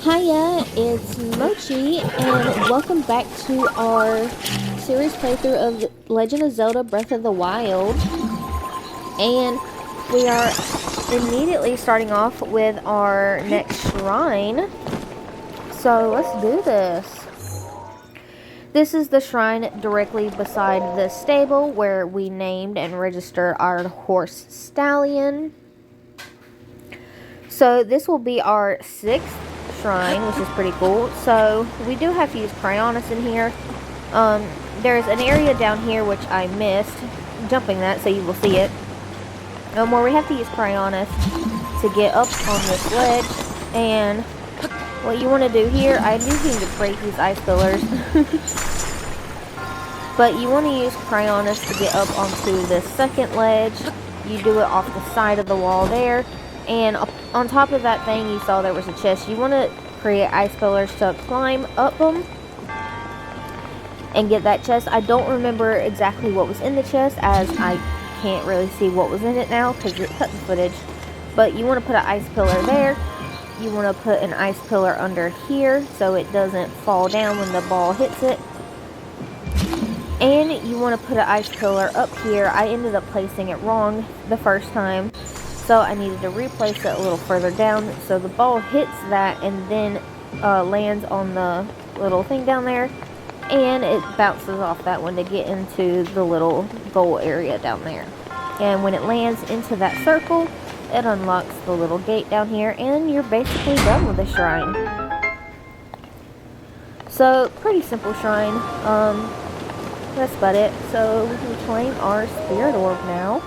Hiya, it's Mochi, and welcome back to our series playthrough of Legend of Zelda Breath of the Wild. And we are immediately starting off with our next shrine. So let's do this. This is the shrine directly beside the stable where we named and registered our horse Stallion. So this will be our 6th shrine, which is pretty cool. So we do have to use Cryonis in here. There's an area down here which I missed jumping that, so you will see it. Where we have to use Cryonis to get up on this ledge. And what you want to do here, I do need to break these ice pillars. But you want to use Cryonis to get up onto the second ledge. You do it off the side of the wall there. And on top of that thing, you saw there was a chest. You want to create ice pillars to climb up them and get that chest. I don't remember exactly what was in the chest, as I can't really see what was in it now because it cut the footage. But you want to put an ice pillar there. You want to put an ice pillar under here so it doesn't fall down when the ball hits it. And you want to put an ice pillar up here. I ended up placing it wrong the first time, so I needed to replace it a little further down so the ball hits that and then lands on the little thing down there, and it bounces off that one to get into the little goal area down there. And when it lands into that circle, it unlocks the little gate down here, and you're basically done with the shrine. So pretty simple shrine. That's about it. So we can claim our spirit orb now.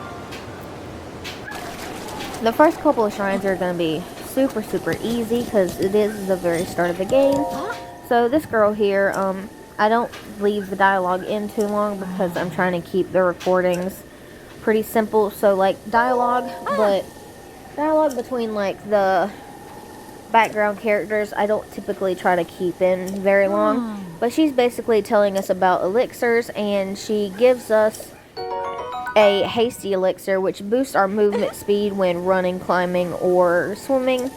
The first couple of shrines are going to be super easy because it is the very start of the game. So this girl here, I don't leave the dialogue in too long because I'm trying to keep the recordings pretty simple. So like dialogue, but dialogue between like the background characters, I don't typically try to keep in very long. But she's basically telling us about elixirs, and she gives us a hasty elixir which boosts our movement speed when running, climbing, or swimming,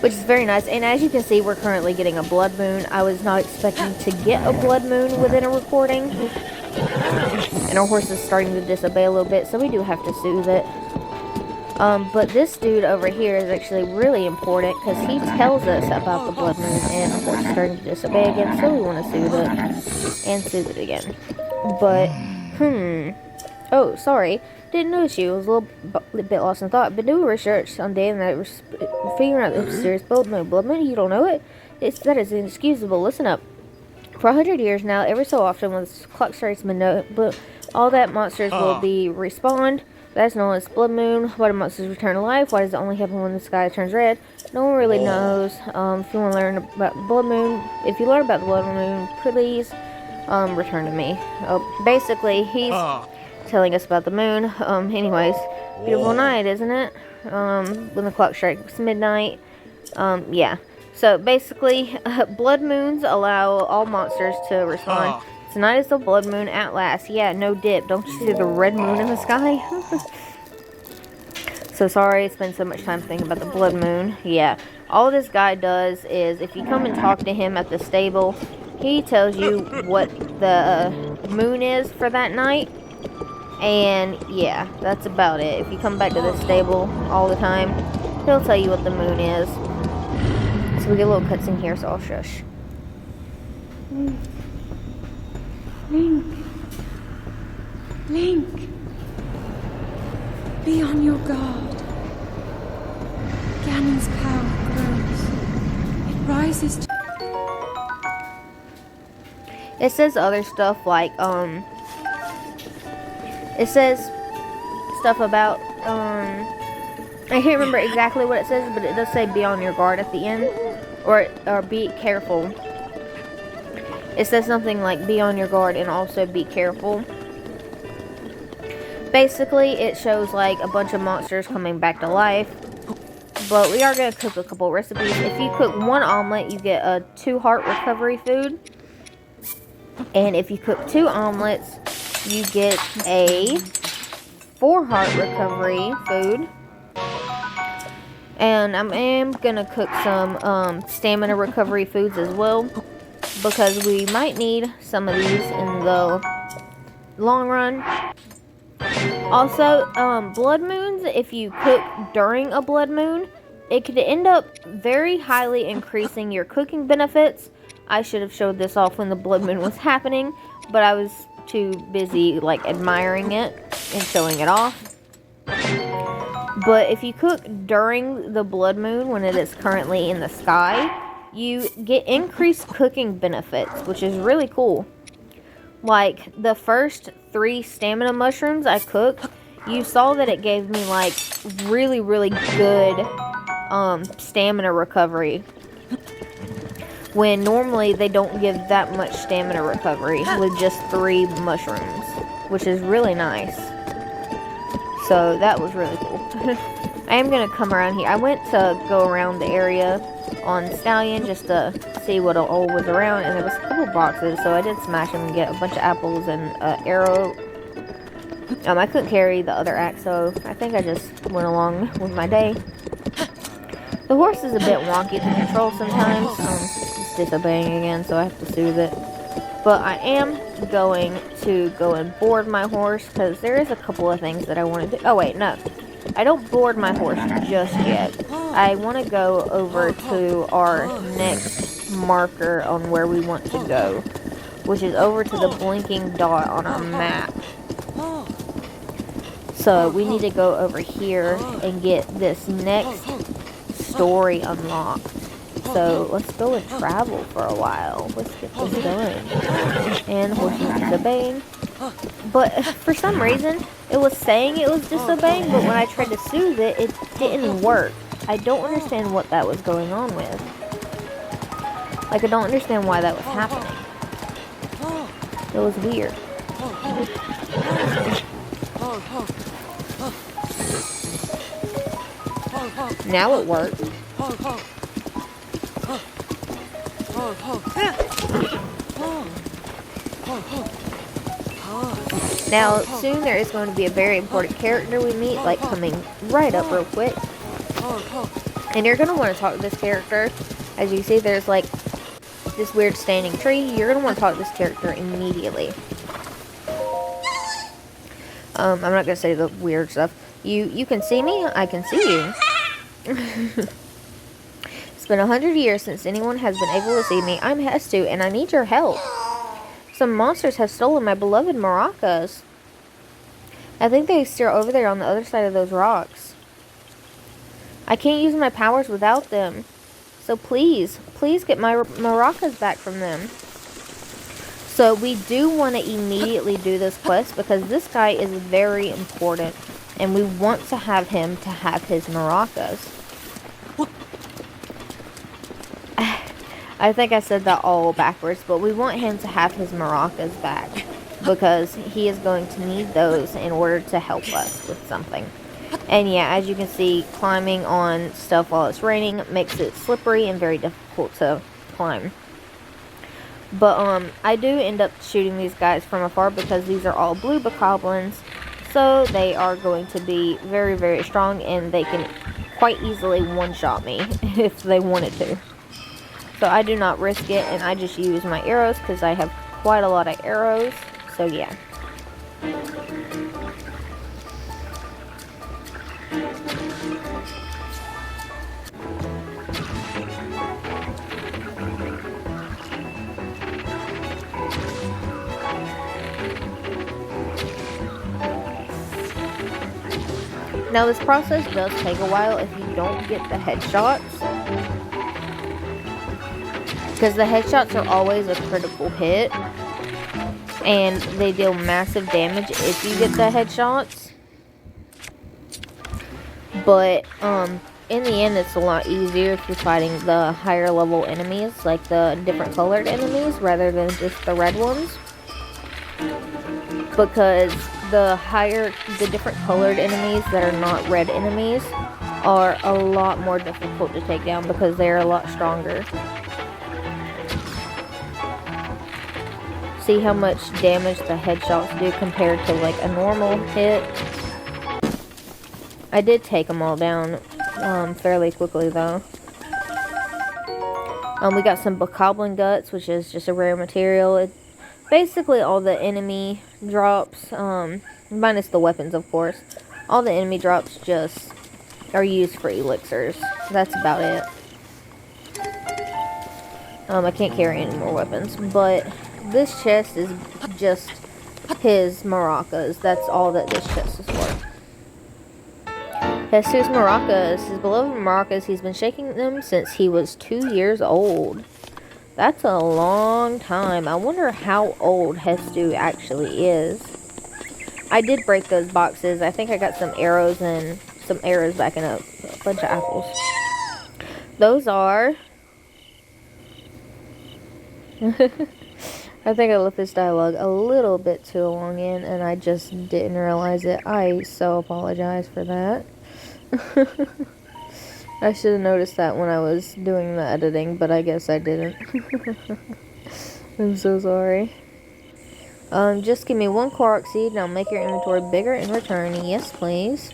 which is very nice. And as you can see, we're currently getting a blood moon. I was not expecting to get a blood moon within a recording, and our horse is starting to disobey a little bit, so we do have to soothe it. But this dude over here is actually really important because he tells us about the blood moon, and of course it's starting to disobey again, so we want to soothe it and soothe it again. But oh, sorry, didn't notice you. I was a little bit lost in thought. Been doing research on day and night, figuring out the serious blood moon. Blood moon, you don't know it? That is inexcusable. Listen up. For 100 years now, every so often when the clock strikes midnight, all that monsters will be respawned. That's known as blood moon. Why do monsters return to life? Why does it only happen when the sky turns red? No one really knows. If you want to learn about the blood moon, if you learn about the blood moon, please return to me. Basically, he's telling us about the moon. Anyways, beautiful night, isn't it? When the clock strikes midnight. Yeah. So basically, blood moons allow all monsters to respawn. Tonight is the blood moon at last. Yeah, no dip. Don't you see the red moon in the sky? So sorry, it's been so much time thinking about the blood moon. Yeah, all this guy does is, if you come and talk to him at the stable, he tells you what the moon is for that night. And yeah, that's about it. If you come back to the stable all the time, he'll tell you what the moon is. So we get a little cutscene here, so I'll shush. Link, be on your guard. Ganon's power grows. It rises to... It says other stuff like, it says stuff about, I can't remember exactly what it says, but it does say be on your guard at the end, or be careful. It says something like be on your guard and also be careful. Basically, it shows like a bunch of monsters coming back to life. But we are going to cook a couple recipes. If you cook 1 omelet, you get a 2 heart recovery food. And if you cook 2 omelets, you get a 4 heart recovery food. And I am gonna cook some stamina recovery foods as well, because we might need some of these in the long run. Also, blood moons, if you cook during a blood moon, it could end up very highly increasing your cooking benefits. I should have showed this off when the blood moon was happening, but I was too busy like admiring it and showing it off. But if you cook during the blood moon when it is currently in the sky, you get increased cooking benefits, which is really cool. Like, the first 3 stamina mushrooms I cooked, you saw that it gave me, like, really, really good stamina recovery. When normally they don't give that much stamina recovery with just 3 mushrooms, which is really nice. So, that was really cool. I am going to come around here. I went to go around the area on Stallion just to see what all was around, and there was a couple boxes, so I did smash them and get a bunch of apples and an arrow. I couldn't carry the other axe, so I think I just went along with my day. The horse is a bit wonky to control sometimes. It's disobeying again, so I have to soothe it. But I am going to go and board my horse, because there is a couple of things that I want to do. Oh wait, no. I don't board my horse just yet. I want to go over to our next marker on where we want to go, which is over to the blinking dot on our map. So we need to go over here and get this next story unlocked. So let's go and travel for a while. Let's get this done. And horse is disobeying. But for some reason, it was saying it was disobeying, but when I tried to soothe it, it didn't work. I don't understand what that was going on with. Like, I don't understand why that was happening. It was weird. Now it worked. Now, soon there is going to be a very important character we meet, like, coming right up real quick. And you're going to want to talk to this character. As you see, there's, like, this weird standing tree. You're going to want to talk to this character immediately. I'm not going to say the weird stuff. You can see me? I can see you. It's been 100 years since anyone has been able to see me. I'm Hestu, and I need your help. Some monsters have stolen my beloved maracas. I think they steer over there on the other side of those rocks. I can't use my powers without them. So please get my maracas back from them. So we do want to immediately do this quest because this guy is very important. And we want to have him to have his maracas. I think I said that all backwards, but we want him to have his maracas back because he is going to need those in order to help us with something. And yeah, as you can see, climbing on stuff while it's raining makes it slippery and very difficult to climb. But I do end up shooting these guys from afar because these are all blue bokoblins, so they are going to be very, very strong, and they can quite easily one-shot me if they wanted to. So I do not risk it, and I just use my arrows because I have quite a lot of arrows. So yeah. Now this process does take a while if you don't get the headshots. Because the headshots are always a critical hit. And they deal massive damage if you get the headshots. But, in the end, it's a lot easier if you're fighting the higher level enemies, like the different colored enemies, rather than just the red ones. Because the different colored enemies that are not red enemies are a lot more difficult to take down because they're a lot stronger. See how much damage the headshots do compared to like a normal hit. I did take them all down fairly quickly though. We got some bokoblin guts, which is just a rare material. It basically all the enemy drops, minus the weapons, of course. All the enemy drops just are used for elixirs. That's about it. I can't carry any more weapons, but this chest is just his maracas. That's all that this chest is for. Jesus maracas, his beloved maracas, he's been shaking them since he was 2 years old. That's a long time. I wonder how old Jesus actually is. I did break those boxes. I think I got some arrows and some arrows back in a bunch of apples. Those are... I think I left this dialogue a little bit too long in, and I just didn't realize it. I so apologize for that. I should have noticed that when I was doing the editing, but I guess I didn't. I'm so sorry. Just give me 1 Korok seed and I'll make your inventory bigger in return. Yes, please.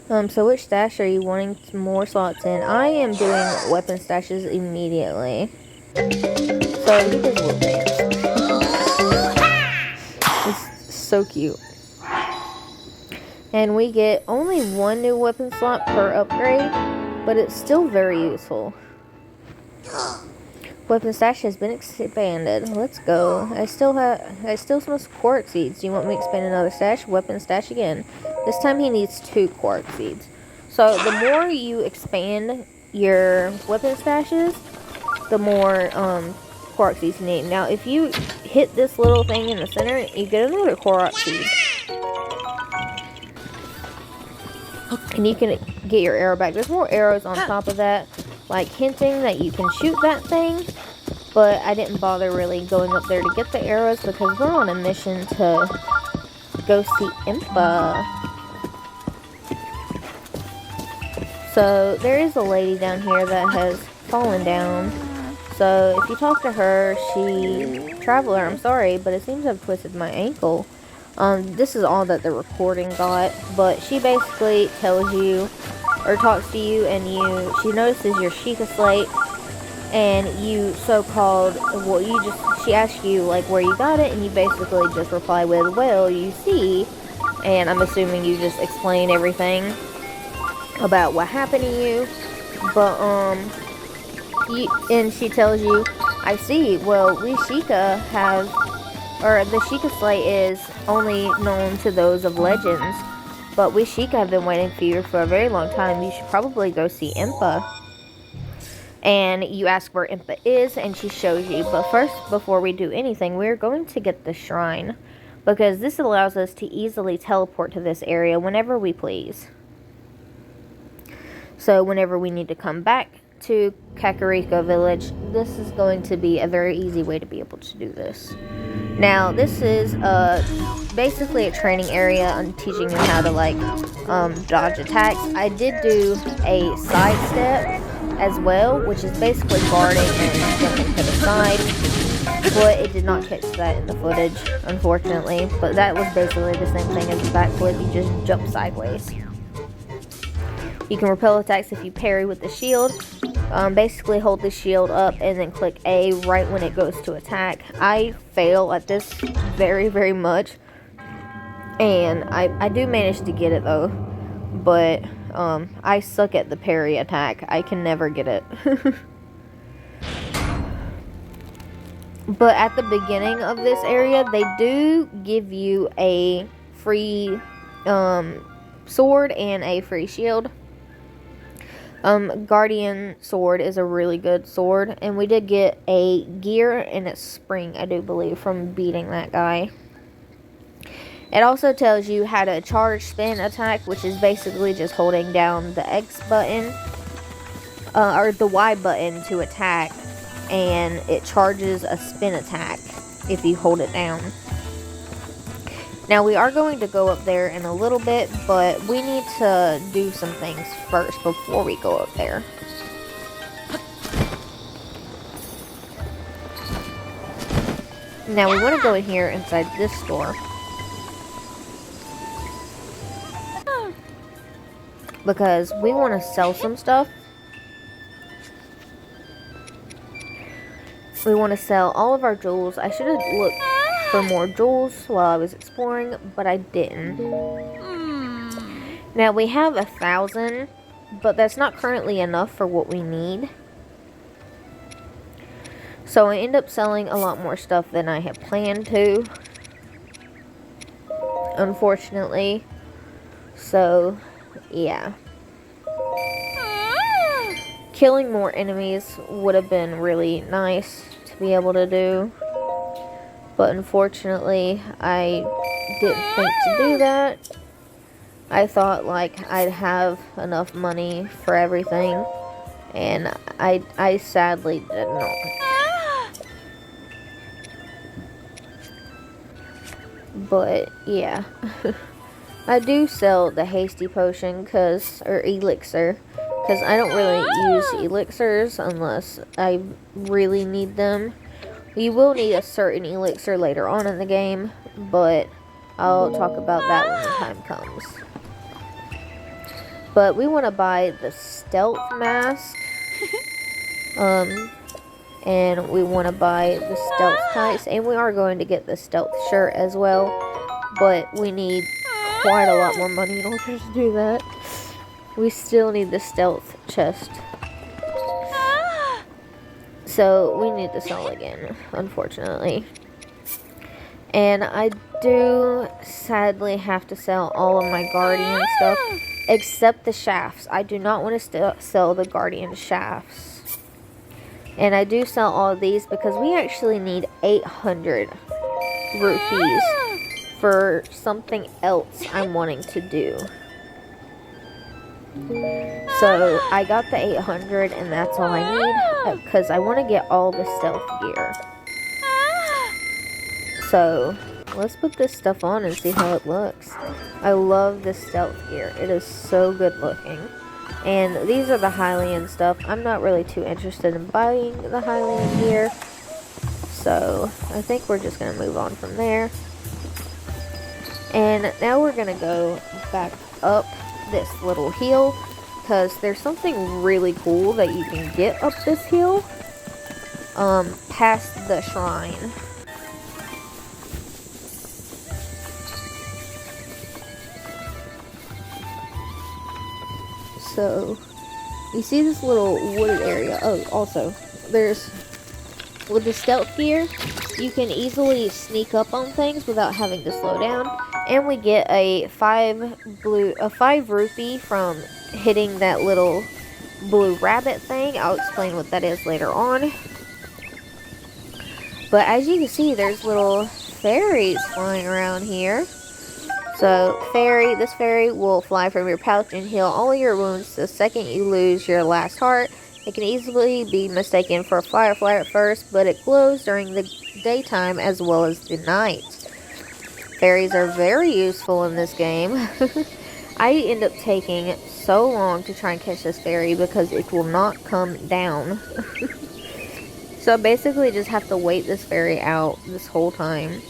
So which stash are you wanting more slots in? I am doing weapon stashes immediately. So he does a little dance. It's so cute. And we get only 1 new weapon slot per upgrade, but it's still very useful. Weapon stash has been expanded. Let's go. I still smell some quark seeds. Do you want me to expand another stash? Weapon stash again. This time he needs 2 quark seeds. So the more you expand your weapon stashes, the more quark seeds you need. Now if you hit this little thing in the center, you get another quark seed. And you can get your arrow back. There's more arrows on top of that, like hinting that you can shoot that thing. But I didn't bother really going up there to get the arrows because we're on a mission to go see Impa. So there is a lady down here that has fallen down. So if you talk to her, Traveler, I'm sorry, but it seems I've twisted my ankle. This is all that the recording got, but she basically tells you, or talks to you, and she notices your Sheikah slate, and you so-called, she asks you, like, where you got it, and you basically just reply with, well, you see, and I'm assuming you just explain everything about what happened to you, but, and she tells you, I see, well, we Sheikah have, or the Sheikah slate is only known to those of legends, but we Sheikah have been waiting for you for a very long time. You should probably go see Impa. And you ask where Impa is, and she shows you. But first, before we do anything, we're going to get the shrine, because this allows us to easily teleport to this area whenever we please. So whenever we need to come back to Kakariko Village, this is going to be a very easy way to be able to do this. Now, this is basically a training area on teaching you how to, like, dodge attacks. I did do a sidestep as well, which is basically guarding and jumping to the side, but it did not catch that in the footage, unfortunately. But that was basically the same thing as a backflip. You just jump sideways. You can repel attacks if you parry with the shield. Basically hold the shield up and then click A right when it goes to attack. I fail at this very, very much, and I do manage to get it though, but I suck at the parry attack. I can never get it. But at the beginning of this area, they do give you a free sword and a free shield. Guardian sword is a really good sword, and we did get a gear and a spring, I do believe, from beating that guy. It also tells you how to charge spin attack, which is basically just holding down the X button, or the Y button to attack, and it charges a spin attack if you hold it down. Now, we are going to go up there in a little bit, but we need to do some things first before we go up there. Now, we want to go in here inside this store. because we want to sell some stuff. We want to sell all of our jewels. I should have looked for more jewels while I was exploring, but I didn't. Now we have 1,000, but that's not currently enough for what we need. So I end up selling a lot more stuff than I had planned to, unfortunately. So, yeah. Killing more enemies would have been really nice to be able to do. But unfortunately, I didn't think to do that. I thought like I'd have enough money for everything. And I sadly did not. But, yeah. I do sell the hasty potion, or elixir, because I don't really use elixirs unless I really need them. You will need a certain elixir later on in the game, but I'll talk about that when the time comes. But we want to buy the stealth mask, and we want to buy the stealth tights, and we are going to get the stealth shirt as well, but we need quite a lot more money in order to do that. We still need the stealth chest. So we need to sell again, unfortunately. And I do sadly have to sell all of my guardian stuff, except the shafts. I do not want to sell the guardian shafts. And I do sell all of these because we actually need 800 rupees for something else I'm wanting to do. So I got the 800 and that's all I need because I want to get all the stealth gear. So let's put this stuff on and see how it looks. I love this stealth gear. It is so good looking. And these are the Hylian stuff. I'm not really too interested in buying the Hylian gear. So I think we're just going to move on from there. And now we're going to go back up this little hill, because there's something really cool that you can get up this hill, past the shrine. So, you see this little wooded area. Oh, also, with the stealth gear, you can easily sneak up on things without having to slow down. And we get a 5 rupee from hitting that little blue rabbit thing. I'll explain what that is later on. But as you can see, there's little fairies flying around here. So, this fairy will fly from your pouch and heal all your wounds the second you lose your last heart. It can easily be mistaken for a firefly at first, but it glows during the daytime as well as the night. Fairies are very useful in this game. I end up taking so long to try and catch this fairy because it will not come down. So I basically just have to wait this fairy out this whole time.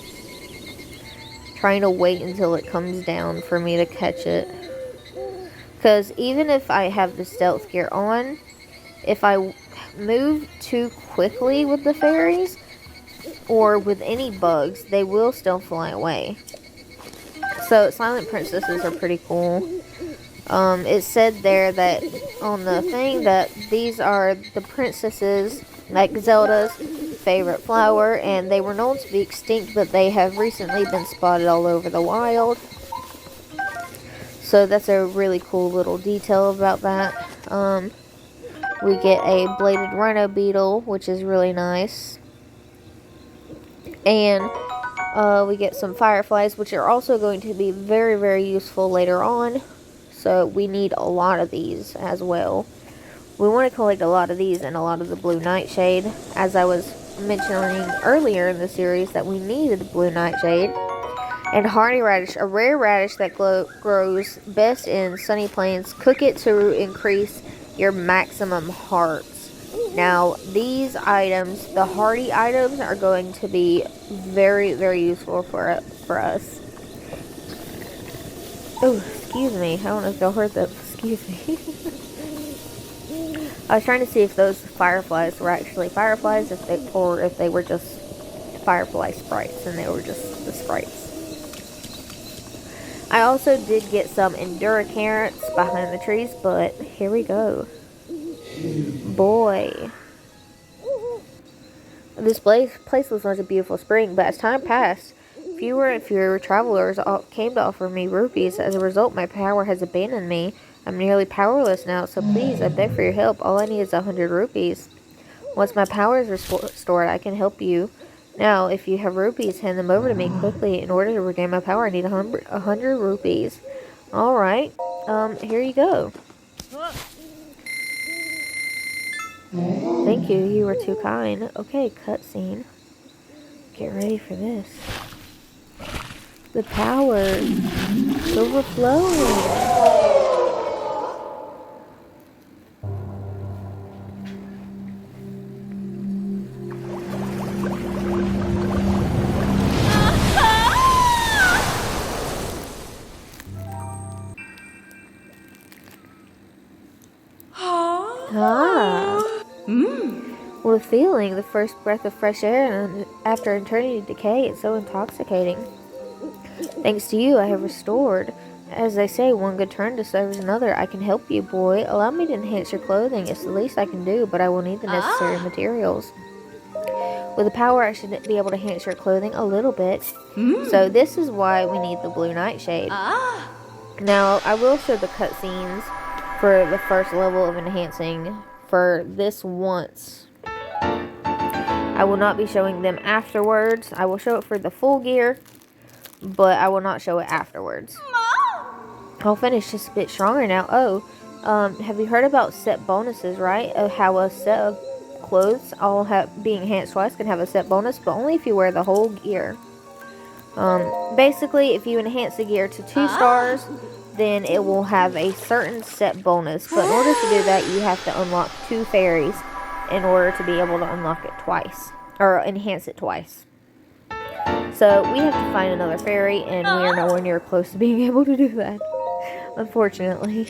Trying to wait until it comes down for me to catch it. Because even if I have the stealth gear on, if I move too quickly with the fairies, or with any bugs, they will still fly away. So silent princesses are pretty cool. It said there that on the thing that these are the princesses, like Zelda's favorite flower, and they were known to be extinct, but they have recently been spotted all over the wild. So that's a really cool little detail about that. We get a bladed rhino beetle, which is really nice. And we get some fireflies, which are also going to be very, very useful later on. So we need a lot of these as well. We want to collect a lot of these and a lot of the blue nightshade. As I was mentioning earlier in the series that we needed blue nightshade. And hardy radish, a rare radish that grows best in sunny plains. Cook it to increase your maximum hearts. Now, these items, the hardy items, are going to be very, very useful for us. Oh, excuse me. I don't know if y'all heard that. Excuse me. I was trying to see if those fireflies were actually fireflies, or if they were just firefly sprites, and they were just the sprites. I also did get some Endura carrots behind the trees, but here we go. Boy. This place was once a beautiful spring, but as time passed, fewer and fewer travelers came to offer me rupees. As a result, my power has abandoned me. I'm nearly powerless now, so please, I beg for your help. All I need is 100 rupees. Once my power is restored, I can help you. Now, if you have rupees, hand them over to me quickly. In order to regain my power, I need 100 rupees. Alright, here you go. Thank you, you were too kind. Okay, cutscene. Get ready for this. The power is overflowing. Ah. What a feeling, the first breath of fresh air and after eternity decay. It's so intoxicating. Thanks to you, I have restored. As they say, one good turn deserves another. I can help you, boy. Allow me to enhance your clothing. It's the least I can do, but I will need the necessary materials. With the power, I should be able to enhance your clothing a little bit. So this is why we need the blue nightshade. Now, I will show the cutscenes for the first level of enhancing for this once. I will not be showing them afterwards. I will show it for the full gear, but I will not show it afterwards. I'll finish just a bit stronger now. Oh, have you heard about set bonuses, right? Of how a set of clothes all being enhanced twice can have a set bonus, but only if you wear the whole gear. Basically, if you enhance the gear to 2 stars, then it will have a certain set bonus. But in order to do that, you have to unlock 2 fairies in order to be able to unlock it twice, or enhance it twice. So we have to find another fairy, and we are nowhere near close to being able to do that, unfortunately.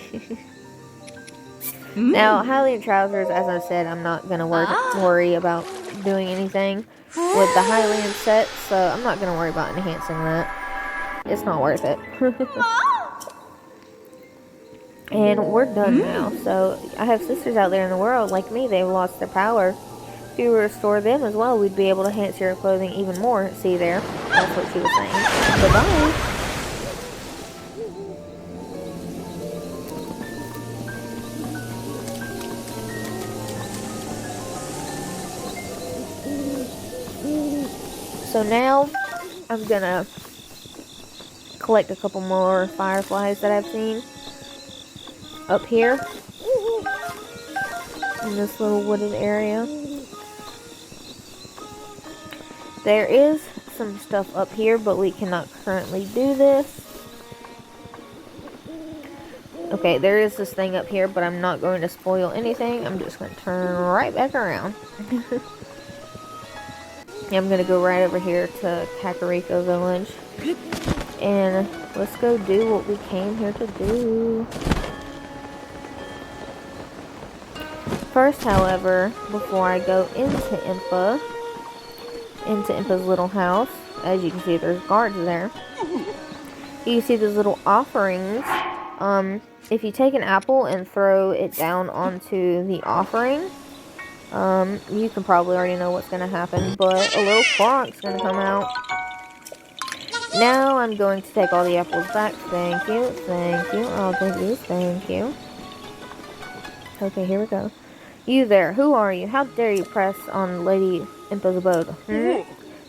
Now, Hylian trousers, as I said, I'm not going to worry about doing anything with the Hylian set, so I'm not going to worry about enhancing that. It's not worth it. And we're done now. So I have sisters out there in the world like me. They've lost their power. If you restore them as well, we'd be able to enhance your clothing even more. See there? That's what she was saying. Bye-bye. So now I'm gonna collect a couple more fireflies that I've seen up here in this little wooded area. There is some stuff up here, but we cannot currently do this. Okay, there is this thing up here, but I'm not going to spoil anything. I'm just going to turn right back around. I'm going to go right over here to Kakariko Village. And let's go do what we came here to do. First, however, before I go into Impa's little house, as you can see, there's guards there. You see these little offerings. If you take an apple and throw it down onto the offering, you can probably already know what's going to happen, but a little Koronk's going to come out. Now I'm going to take all the apples back. Thank you, thank you. I'll take these, thank you. Okay, here we go. You there, who are you? How dare you press on Lady Impa's abode?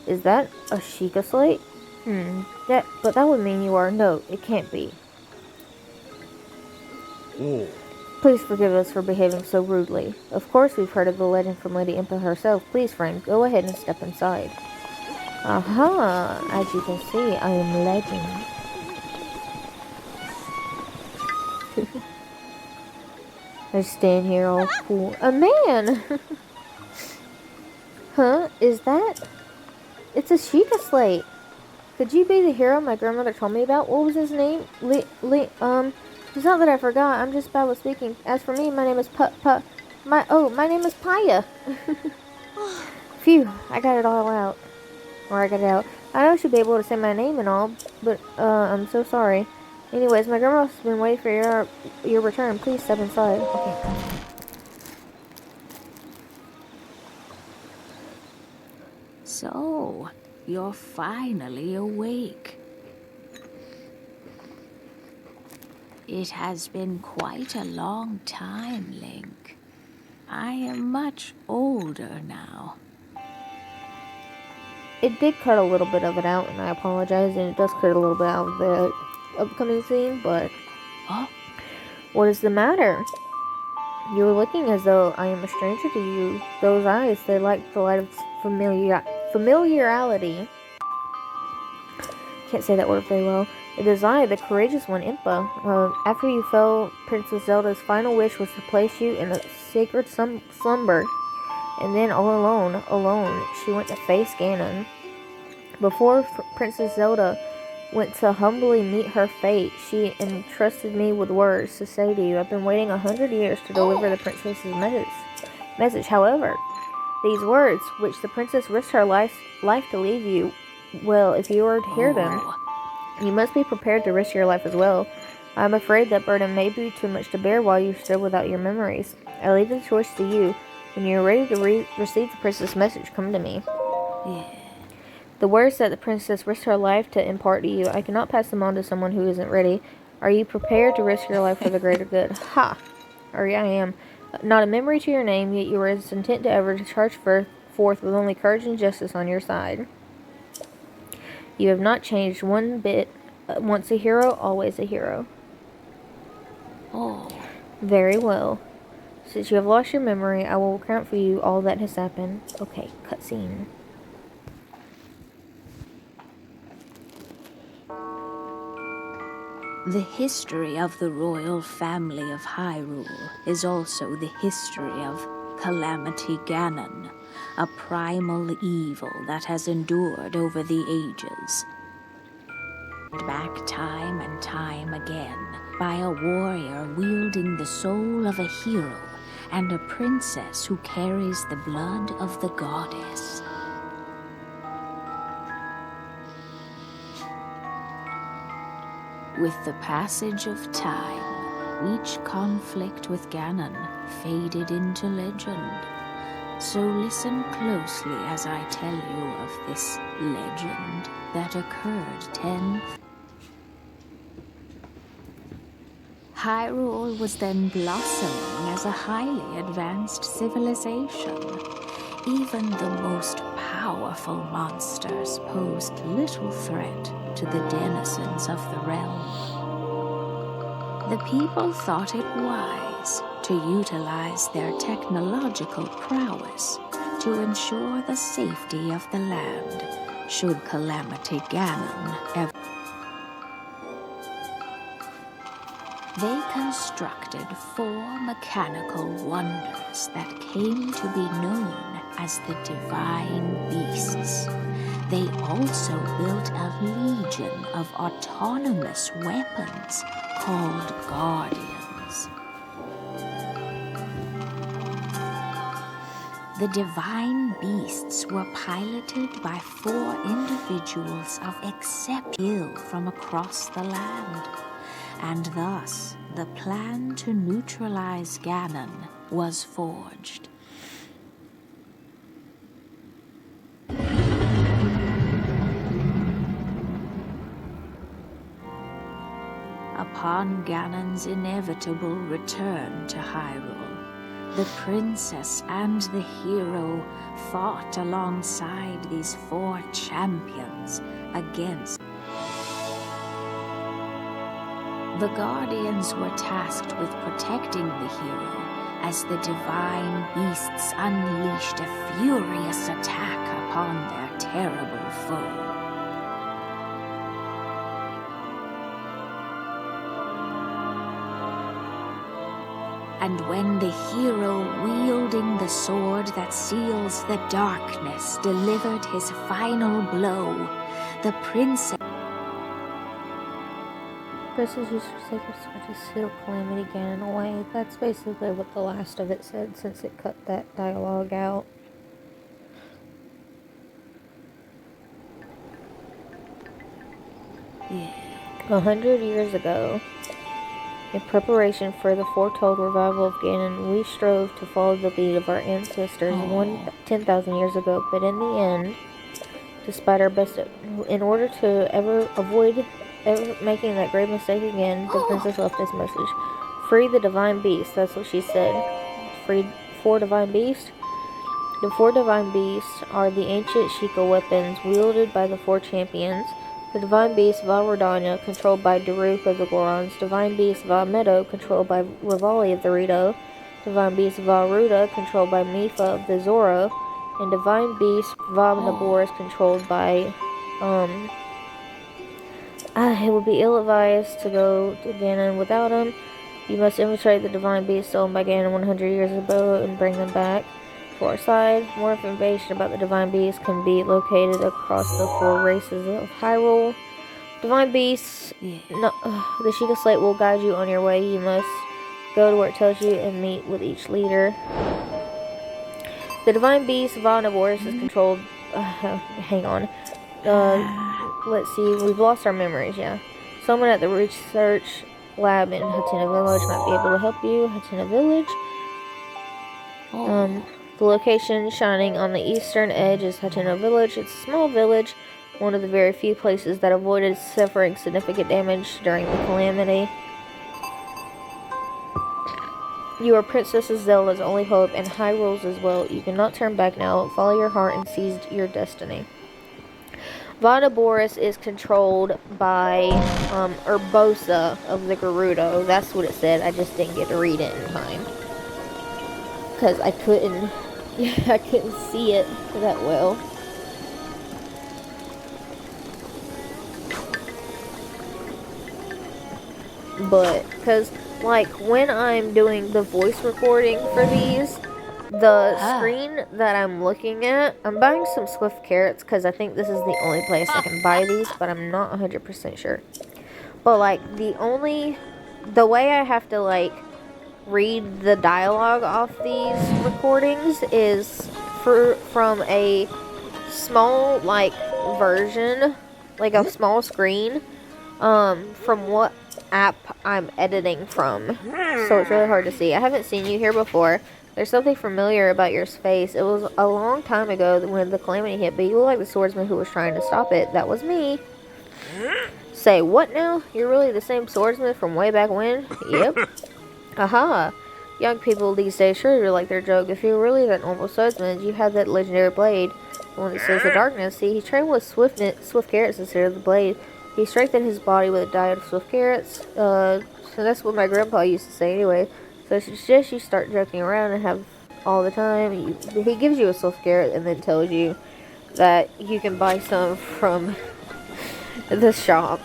Is that a Sheikah slate? But that would mean you are. No, it can't be. Please forgive us for behaving so rudely. Of course we've heard of the legend from Lady Impa herself. Please, friend, go ahead and step inside. Aha! As you can see, I am legend. I stand here all cool. A man! Huh? Is that? It's a Sheikah slate. Could you be the hero my grandmother told me about? What was his name? It's not that I forgot. I'm just bad with speaking. As for me, my name is my name is Paya. Phew, I got it all out. Or I got it out. I know I should be able to say my name and all, but I'm so sorry. Anyways, my grandma's been waiting for your return. Please step inside. Okay. So, you're finally awake. It has been quite a long time, Link. I am much older now. It did cut a little bit of it out, and I apologize, and it does cut a little bit out of the upcoming scene, but... Huh? What is the matter? You are looking as though I am a stranger to you. Those eyes, they like the light of familiarity. Can't say that word very well. It is I, the courageous one, Impa. After you fell, Princess Zelda's final wish was to place you in a sacred slumber. And then all alone, she went to face Ganon. Before Princess Zelda went to humbly meet her fate, she entrusted me with words to say to you. I've been waiting 100 years to deliver the princess's message. However, these words, which the princess risked her life to leave you, well, if you were to hear them, you must be prepared to risk your life as well. I'm afraid that burden may be too much to bear while you're still without your memories. I leave the choice to you. When you're ready to receive the princess' message, come to me. Yeah. The words that the princess risked her life to impart to you, I cannot pass them on to someone who isn't ready. Are you prepared to risk your life for the greater good? Ha! Or I am. Not a memory to your name, yet you are as intent to ever to charge forth with only courage and justice on your side. You have not changed one bit. Once a hero, always a hero. Oh. Very well. Since you have lost your memory, I will recount for you all that has happened. Okay, cutscene. The history of the royal family of Hyrule is also the history of Calamity Ganon, a primal evil that has endured over the ages. Back time and time again by a warrior wielding the soul of a hero and a princess who carries the blood of the goddess. With the passage of time, each conflict with Ganon faded into legend. So listen closely as I tell you of this legend that occurred 10. Hyrule was then blossoming as a highly advanced civilization. Even the most powerful monsters posed little threat to the denizens of the realm. The people thought it wise to utilize their technological prowess to ensure the safety of the land should Calamity Ganon ever. They constructed 4 mechanical wonders that came to be known as the Divine Beasts. They also built a legion of autonomous weapons called Guardians. The Divine Beasts were piloted by 4 individuals of exceptional skill from across the land. And thus, the plan to neutralize Ganon was forged. Upon Ganon's inevitable return to Hyrule, the princess and the hero fought alongside these 4 champions against. The Guardians were tasked with protecting the hero as the Divine Beasts unleashed a furious attack upon their terrible foe. And when the hero wielding the sword that seals the darkness delivered his final blow, the princess Versus used for sake of such a still calamity again in a way. That's basically what the last of it said since it cut that dialogue out. Yeah. 100 years ago, in preparation for the foretold revival of Ganon, we strove to follow the lead of our ancestors 10,000 years ago, but in the end, despite our best, in order to avoid ever making that grave mistake again, the princess left this message. Free the divine beast, that's what she said. Free 4 divine beasts? The 4 divine beasts are the ancient Sheikah weapons wielded by the 4 champions. The divine beast Valrodanya, controlled by Daruk of the Gorons. Divine beast Valmeadow, controlled by Rivali of the Rito. Divine beast Valruda, controlled by Mifa of the Zoro. And divine beast Vamnaboris, controlled by it would be ill-advised to go to Ganon without him. You must infiltrate the divine beasts stolen by Ganon 100 years ago and bring them back to our side. More information about the divine beasts can be located across the 4 races of Hyrule. Divine beasts, the Sheikah Slate will guide you on your way. You must go to where it tells you and meet with each leader. The divine beast Vanaboris is controlled. Hang on. Let's see, we've lost our memories, yeah. Someone at the research lab in Hatena Village might be able to help you. Hatena Village. The location shining on the eastern edge is Hatena Village. It's a small village, one of the very few places that avoided suffering significant damage during the calamity. You are Princess Zelda's only hope, and Hyrule's as well. You cannot turn back now. Follow your heart and seize your destiny. Vanaboris is controlled by Urbosa of the Gerudo. That's what it said. I just didn't get to read it in time because I couldn't see it that well. But because like when I'm doing the voice recording for these, the screen that I'm looking at, I'm buying some Swift Carrots because I think this is the only place I can buy these, but I'm not 100% sure. But like the way I have to like read the dialogue off these recordings is from a small like version, like a small screen, from what app I'm editing from. So it's really hard to see. I haven't seen you here before. There's something familiar about your face. It was a long time ago when the calamity hit, but you look like the swordsman who was trying to stop it. That was me. Say, what now? You're really the same swordsman from way back when? Yep. Aha. Young people these days sure like their joke. If you're really that normal swordsman, you have that legendary blade. The one that says the darkness. See, he trained with Swift Carrots instead of the blade. He strengthened his body with a diet of Swift Carrots. So that's what my grandpa used to say anyway. So it's just you start joking around and have all the time. He gives you a Swift Carrot and then tells you that you can buy some from the shop.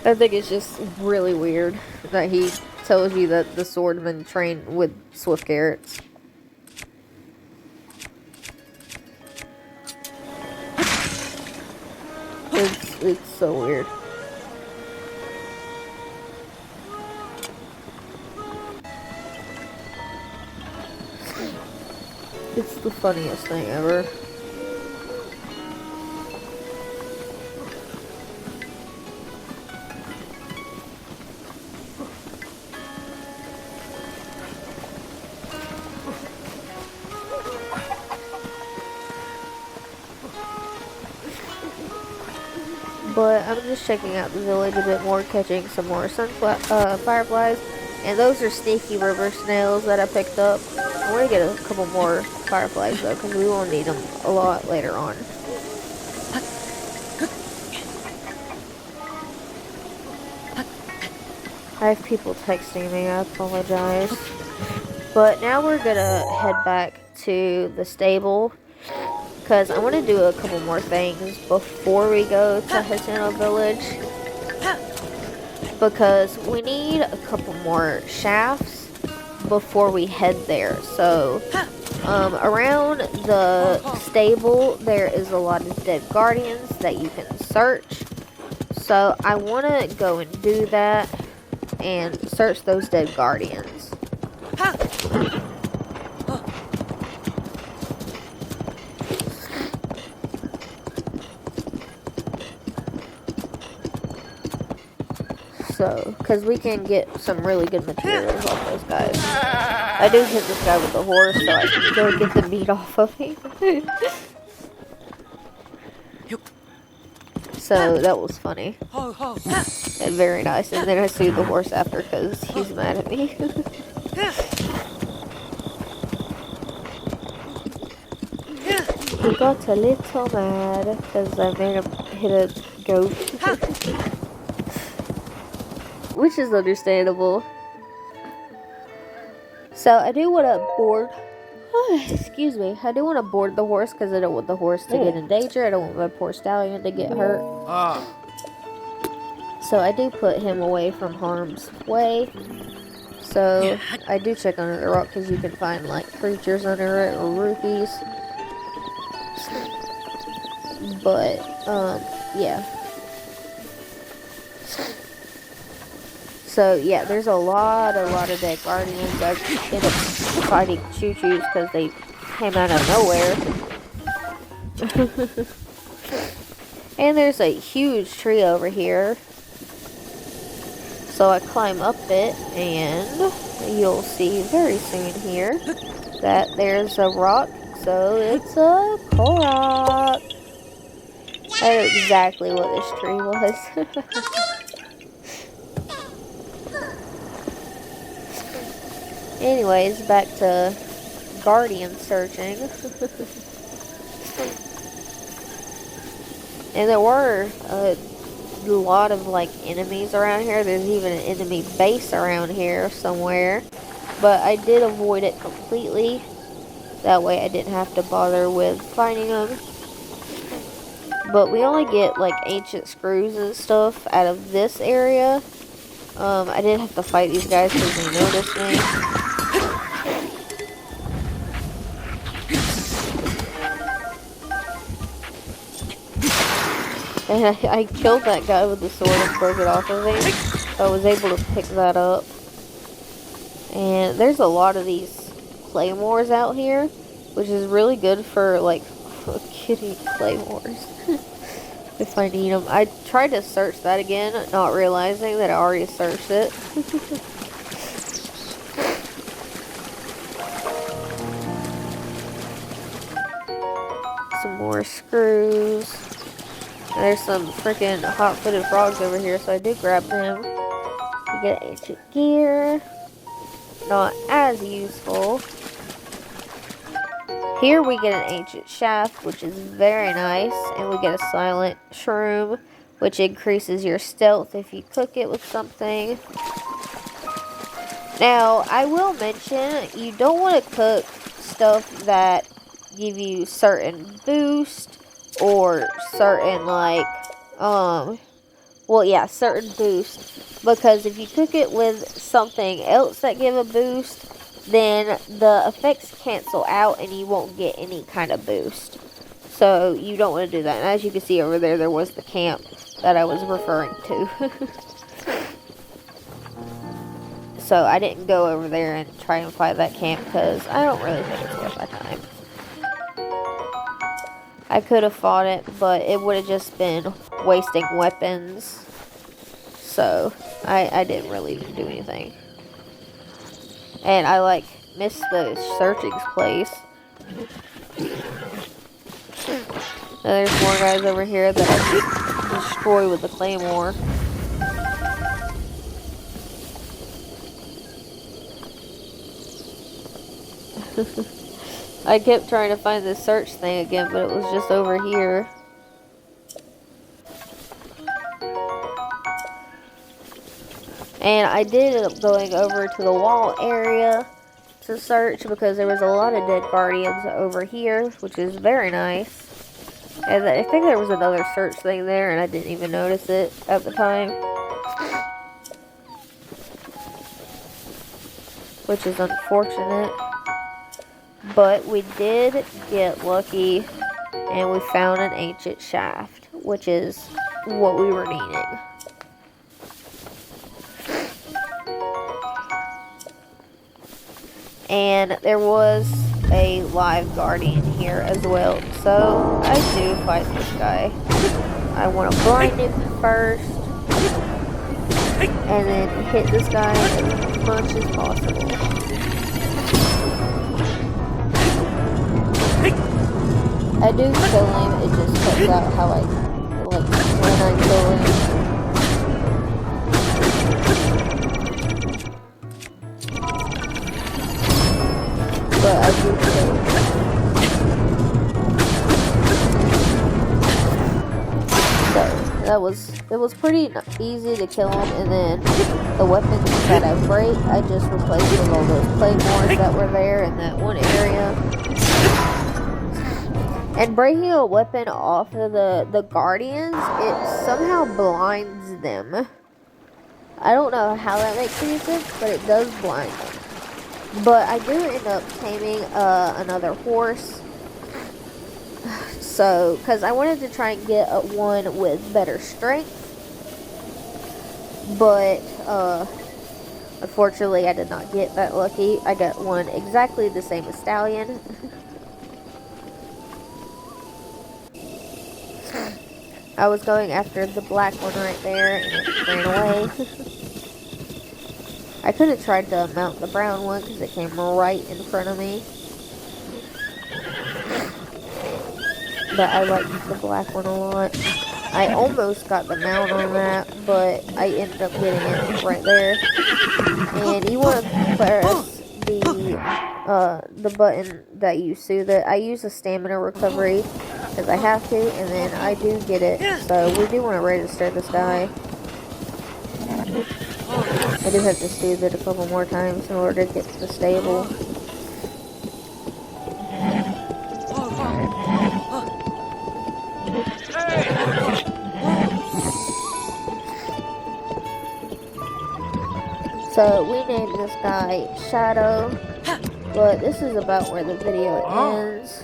I think it's just really weird that he tells you that the swordman trained with Swift Carrots. It's so weird. It's the funniest thing ever. But I'm just checking out the village a bit more, catching some more fireflies. And those are sneaky river snails that I picked up. I want to get a couple more fireflies though, because we will need them a lot later on. I have people texting me, I apologize. But now we're gonna head back to the stable, because I want to do a couple more things before we go to Hateno Village. Because we need a couple more shafts before we head there. So, around the stable, there is a lot of dead guardians that you can search. So I want to go and do that and search those dead guardians. So, because we can get some really good materials off those guys. I do hit this guy with the horse, so I can go get the meat off of him. So, that was funny. And very nice. And then I sued the horse after because he's mad at me. He got a little mad because I made him hit a goat. Which is understandable. So I do want to board. Excuse me. I do want to board the horse because I don't want the horse to get in danger. I don't want my poor stallion to get hurt. So I do put him away from harm's way. So I do check under the rock because you can find like creatures under it or rupees. But yeah. So yeah, there's a lot of dead guardians. I ended up fighting choo-choos because they came out of nowhere. And there's a huge tree over here. So I climb up it, and you'll see very soon here that there's a rock. So it's a Korok. I know exactly what this tree was. Anyways, back to guardian searching. And there were a lot of like enemies around here. There's even an enemy base around here somewhere. But I did avoid it completely. That way I didn't have to bother with finding them. But we only get like ancient screws and stuff out of this area. I did have to fight these guys because they noticed me. And I killed that guy with the sword and broke it off of him. So I was able to pick that up. And there's a lot of these claymores out here, which is really good for like getting claymores. If I need them. I tried to search that again, not realizing that I already searched it. Some more screws. There's some freaking hot-footed frogs over here, so I do grab them. We get ancient gear. Not as useful. Here we get an ancient shaft, which is very nice. And we get a silent shroom, which increases your stealth if you cook it with something. Now, I will mention, you don't want to cook stuff that give you certain boost or certain like certain boost, because if you cook it with something else that give a boost, then the effects cancel out and you won't get any kind of boost. So you don't want to do that. And as you can see over there, there was the camp that I was referring to. So I didn't go over there and try and fight that camp because I don't really think it's worth my time. I could have fought it, but it would have just been wasting weapons. So I didn't really do anything. And I like missed the searching place. And there's more guys over here that I destroy with the claymore. I kept trying to find this search thing again, but it was just over here. And I did end up going over to the wall area to search because there was a lot of dead guardians over here, which is very nice. And I think there was another search thing there and I didn't even notice it at the time. Which is unfortunate. But we did get lucky and we found an ancient shaft, which is what we were needing. And there was a live guardian here as well. So I do fight this guy. I want to blind him first. And then hit this guy as much as possible. I do kill him, it just cuts out how I, like, when I kill him. But I do kill him. So, it was pretty easy to kill him, and then the weapons that I break, I just replaced with all those claymores that were there in that one area. And breaking a weapon off of the guardians, it somehow blinds them. I don't know how that makes any sense, but it does blind them. But I do end up taming another horse. So, because I wanted to try and get one with better strength. But, unfortunately, I did not get that lucky. I got one exactly the same as Stallion. I was going after the black one right there, and it ran away. I could have tried to mount the brown one, because it came right in front of me. But I like the black one a lot. I almost got the mount on that, but I ended up getting it right there. And you want to press the button that you soothe it. I use a stamina recovery because I have to, and then I do get it. So we do want to register this guy. I do have to soothe it a couple more times in order to get to the stable. So we named this guy Shadow, but this is about where the video ends.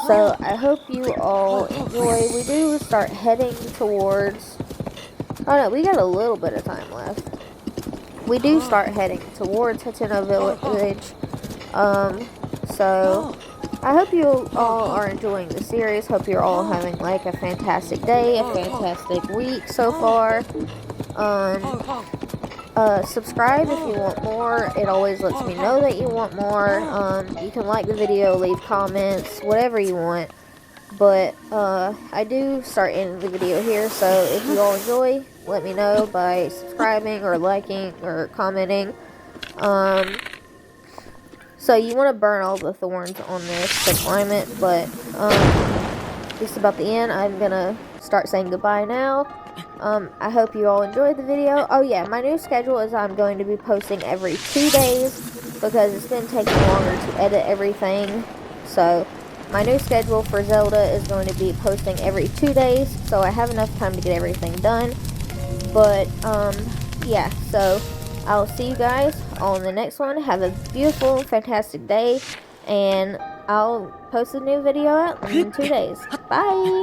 So I hope you all enjoy. We do start heading towards, oh no, we got a little bit of time left. We do start heading towards Hateno Village. So I hope you all are enjoying the series. Hope you're all having like a fantastic day, a fantastic week so far. Subscribe if you want more. It always lets me know that you want more. You can like the video, leave comments, whatever you want. But I do start ending the video here, so if you all enjoy, let me know by subscribing or liking or commenting. So you want to burn all the thorns on this to climb it, but just about the end. I'm gonna start saying goodbye now. I hope you all enjoyed the video. Oh yeah, my new schedule is I'm going to be posting every 2 days because it's going to take me longer to edit everything. So my new schedule for Zelda is going to be posting every 2 days, so I have enough time to get everything done. But yeah, so I'll see you guys on the next one. Have a beautiful, fantastic day, and I'll post a new video out in 2 days. Bye!